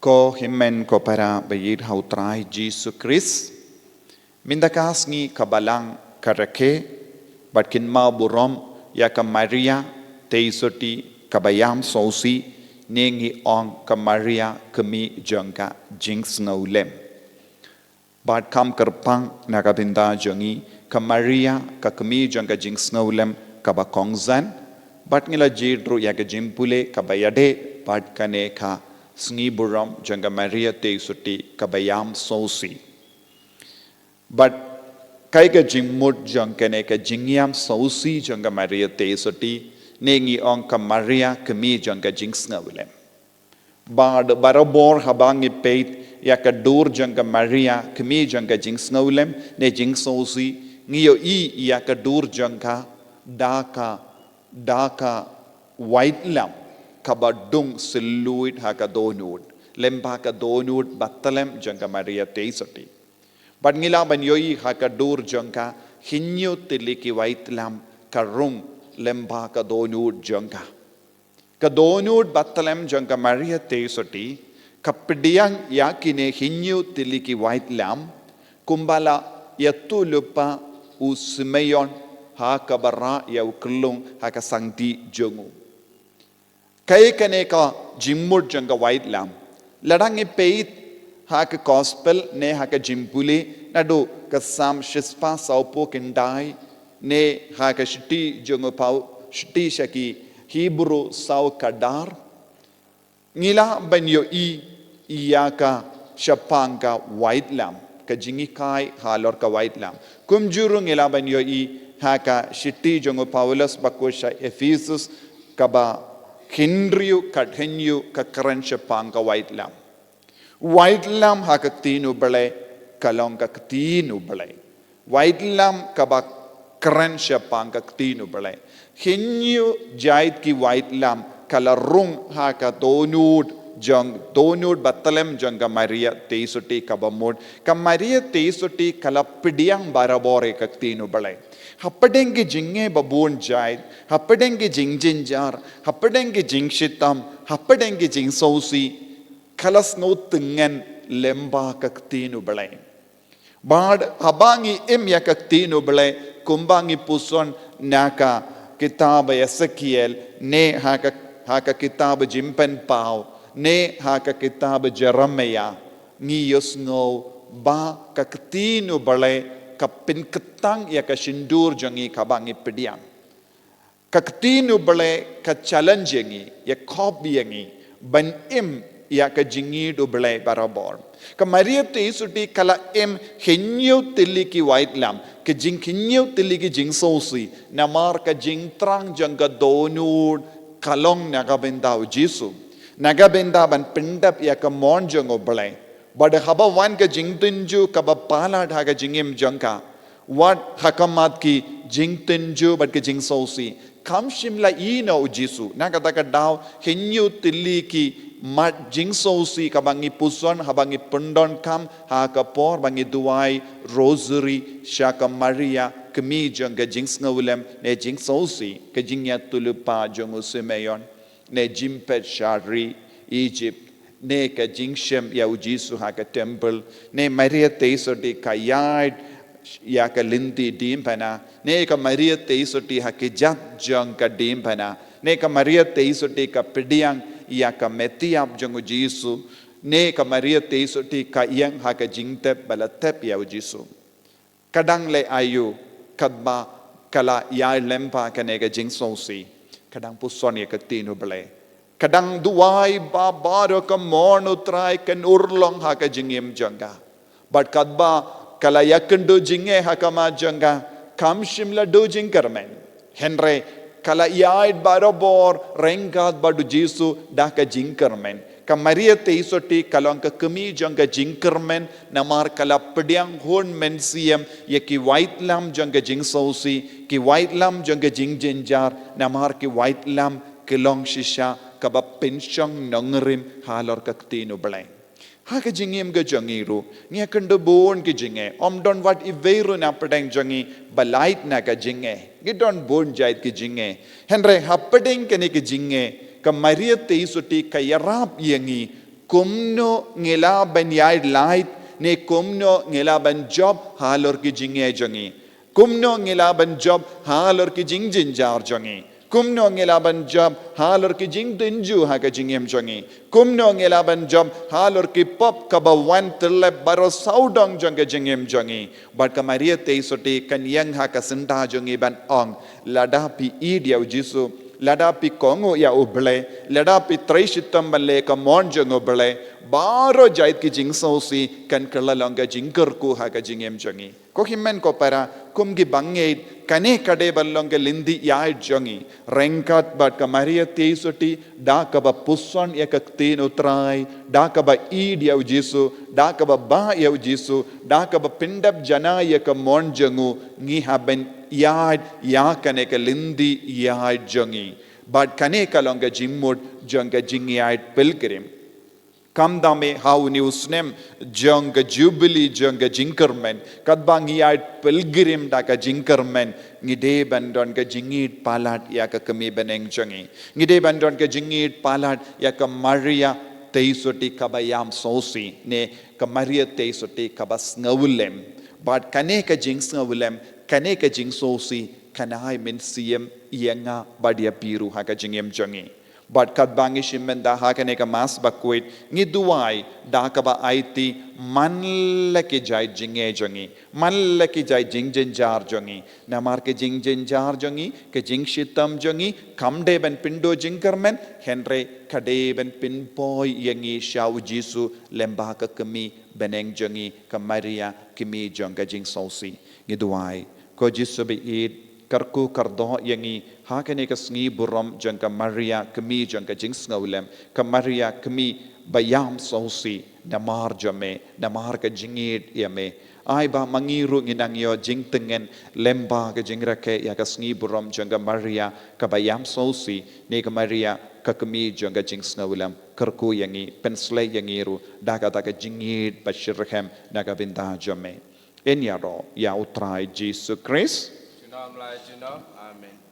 Ko himen ko para bayid hautray Jesus Christ. Mindakas ngi kabalang karake batkin ma burom ya ka Maria teisoti kabayam sosi nengi ong ka Maria kami jangka jinx ngaulem. Bat kam kerpang nakabinda jangi ka Maria ka kami jangka jinx ngaulem kabakongzan bat ngila jidru ya ka jimpule kabayade bat kane ka Sngi buram jangga Maria teisoti kabayam sosi. But kai ka jingmut jangkane ka jingyam sosi jangga Maria teisoti nengi ong ka Maria kami jangga jingsna wilem. Bad barabor habangi peit ya ka dur jangga Maria kami jangga jingsna wilem ne jingsosi ngiyo ya ka dur jangga daka white lamp kabadung seluit haka donut lemba ka donut batalem jangka Maria teisoti but ngila ban yoi haka dur jangka hinyu tiliki white lamp karung lemba ka donut jangka ka donut batalem jangka Maria teisoti kapdiang yakine hinyu tiliki white lamp kumbala yatu lupa usmeyon haka bara ya uklung haka sangti jongu Kaya ka jimmut jangka white lamp. Ladang peit haka gospel ne haka jimpule nado kasam shispa saupo kindai ne haka shiti jongo pau shiti shaki Hebrew sau kadar ngila banyo iyaka shapanga white lamp ka jingikai halor ka white lamp kumjuru ngila banyo haka shiti jongo Paulus bakusha Ephesus kaba Kindriu kadhenyu kakaransha panga white lamp. White lamp hakatinu bale kalong kakatinu bale. White lamp kaba karansha panga kakatinu bale. Hinyu jait ki white lamp kalarung haka donut batalem janga Maria teisoti kabamod. Ka Maria teisoti kalapidiang barabore kakatinu bale. Hapadengi jinge babun jait, hapadengi jingjinjar, hapadengi jingshitam, hapadengi jingsosi, kalas no tengen lemba kaktinu belai. Bad habangi ya kaktinu belai, kumbangi puson naka kitab Ezekiel, ne haka kitab Jimpen Pau, ne haka kitab Jeremiah, ngiyos ngo ba kaktinu belai. Kapin ketang ya ka shindur jangi kabangi pediang. Kaktinu bale ka challenge yangi ya kopi yangi ban ya ka jingi do bale barabor. Ka Maria teisuti kala henyu tiliki white lamp ka jing henyu tiliki jingsosi namar ka jingtrang jangga donud kalong nagabenda Jesu. Nagabenda ban pindap ya ka mon jango bale. But haba wan ka jingtinju kaba pala dhaga jingim jangka. What hakamat ki jingtinju but ka jingsosi. Kam shimla ina o Jesu. Nakataka daw henyu tili ki mat jingsosi kabangi puson habangi pundon kam hakapor bangi duai rosary shaka Maria kami jangka jings ngawulem ne jingsosi ka jingya tulupa jongu Simeon ne jimpet shari Egypt. Ne ka jingshem ya ujisu haka temple ne Maria teisoti ka yard ya ka linti dimpana ne ka Maria teisoti haka jat jang ka dimpana ne ka Maria teisoti ka pediang ya ka metiap jang ujisu ne ka Maria teisoti ka yang haka jingtep balatep ya ujisu kadang le ayu kadba kala ya lempa ka ne ka jingsosi kadang puson ya ka tinu bale Kadang duai babaro ka mono try kan urlong haka jingim jangga. But kadba kala yakendu jinge haka ma jangga kam shimla do jingkarmen. Henry kala yaid barabor rengad badu Jesu daka jingkarmen. Ka Maria teisoti kalong ka kami jangga jingkarmen namar kala pediang hon mensiem ye ki white lamp jangga jingsosi ki white lamp jangga jingjinjar namar ki white lamp kilong shisha kaba pensyang nangrim halor kaktino balay. Haka jingim ga jangiru, ngiya kanda buon ki jinge, don wat iveru na padang jangi balait na ka jinge, gidon buon jait ki jinge. Henry hapadeng ka ni ki jinge, ka Maria teisoti ka yarap yangi kumno ngilaban yai light ne kumno ngilaban job halor ki jinge jongi kumno ngilaban job halor ki jingjin jar jongi kumno ngilaban job halor ki jing tinju ha ka jingem jongi kumno ngilaban job halor ki pop ka ba wan tille baro saudong jong ka jingem jongi but ka maria te soti kan yang ha ka sinda jongi ban ong lada pi idia jisu lada pi kongo ya uble lada pi traishitam balle ka mon jong uble baro jait ki jing sosi kan kala longa jingker ku ha ka jingem jongi ko himmen ko para kum gi bange kane kade ballonga lindi ya jongi rengkat bat ka maria te soti da ka ba puson ya ka tin utrai da ka ba idia jisu da ka ba ya jisu da ka ba pindap jana ya ka mon jongu ngi haben ya kane ka lindi ya jongi but kane ka longa jimmut jonga jingi ya pilgrim kam dame how new snem jonga jubilee jonga jinkermen kadbang ya pilgrim da ka jinkermen ngide bandon ka jingit palat ya ka kami beneng jongi ngide bandon ka jingit palat ya ka maria teisoti kabayam sosi ne ka maria teisoti kabas ngawulem but kane ka jing ngawulem kane ka jing sosi kanai men siem yenga badia piru ha ka jingem jongi but kadbangi shimmen da ha kane ka mas bakwit ngiduai da ka ba aiti manla ke jai jinge jongi manla ke jai jingjen jar jongi namar ke jingjen jar jongi ke jingshitam jongi kamde ben pindo jingkermen henre kade ben pinpoy yengi shau jisu lemba ka kami beneng jongi ka maria kimi jonga jing sosi ngiduai ko jisu be it karku kardo yangi hakane ka sngi buram jangka maria kami jangka jings ngawlem ka maria kami bayam sosi namar jame namar ka jingit yame ai ba mangiru nginang yo jing tengen lemba ka jingra ke ya ka sngi buram jangka maria ka bayam sosi ne ka maria ka kami jangka jings ngawlem karku yangi pensle yangiru daga daga jingit bashirhem naga binda jame enyaro ya utrai Jesus Christ. Amen.